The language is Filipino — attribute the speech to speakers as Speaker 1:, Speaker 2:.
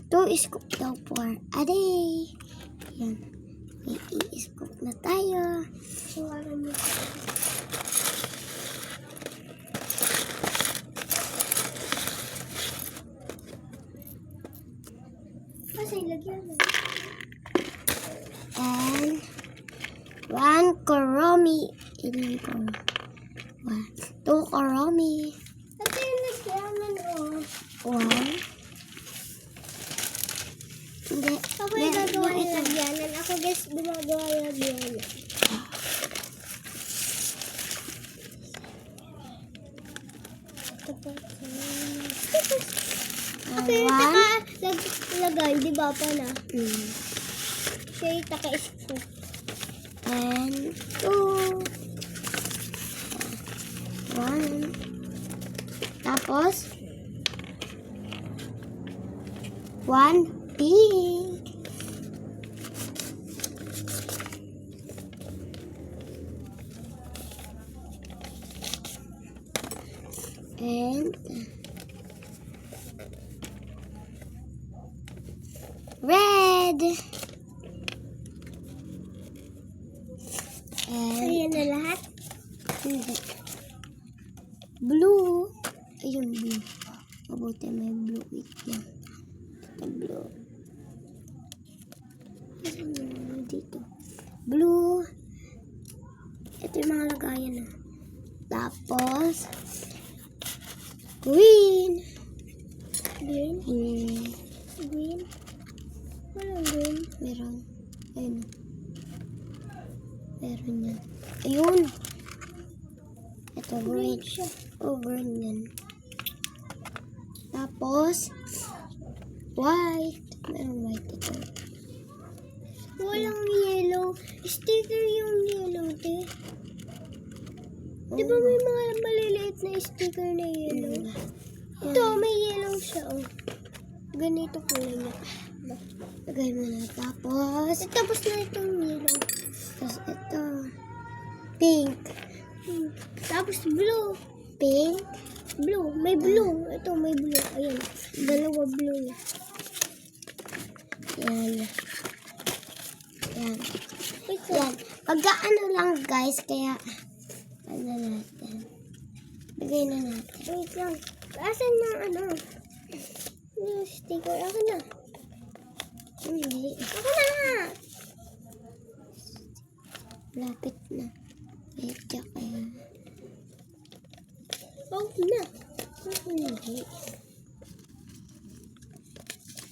Speaker 1: 2 scoop daw for a day. Yan. May i-scoop na tayo. And 1 koromi. Ilan ko? 2 koromi.
Speaker 2: Ito yung nagyaman, oh.
Speaker 1: 1. Hindi.
Speaker 2: Ako yung gagawa yung lagyanan. Ako guys, gumagawa yung lagyanan. Ako yung lagay, di ba pa na? Siya yung taka-scoop.
Speaker 1: And 2. 1. Tapos 1 pink. And red. And
Speaker 2: Ayan na lahat.
Speaker 1: hindi. Blue. Ayun, blue. Mabuti may blue. Wait lang. Ito, blue. Ayan yun, dito. Blue. Ito yung mga lagayan na. Tapos, green.
Speaker 2: Green.
Speaker 1: Green.
Speaker 2: Green. Walang green.
Speaker 1: Meron. Ayun. Meron yan. Ayun. Ito, green.
Speaker 2: siya.
Speaker 1: Oh, green yan. Tapos, white. Meron white ito.
Speaker 2: Walang yellow. Sticker yung yellow, te.
Speaker 1: Oh.
Speaker 2: Di ba may mga maliliit na sticker na yellow? Ito, may yellow siya, oh. Ganito kulay niya.
Speaker 1: Lagay mo na. Tapos,
Speaker 2: Tapos na itong yellow.
Speaker 1: tapos ito. Pink.
Speaker 2: Tapos blue.
Speaker 1: Pink.
Speaker 2: Blue. May blue. Ito, may blue. Ayan. Dalawa blue na.
Speaker 1: Yan. Yan.
Speaker 2: Ito.
Speaker 1: Yan. Pagkaano lang guys, kaya ano natin. Bigay na natin.
Speaker 2: Wait lang. Asan na ano? Yung sticker. Ako na.
Speaker 1: Hindi.
Speaker 2: Ako na!
Speaker 1: Lapit na. Wait, kaya.
Speaker 2: Ako na.
Speaker 1: Hindi.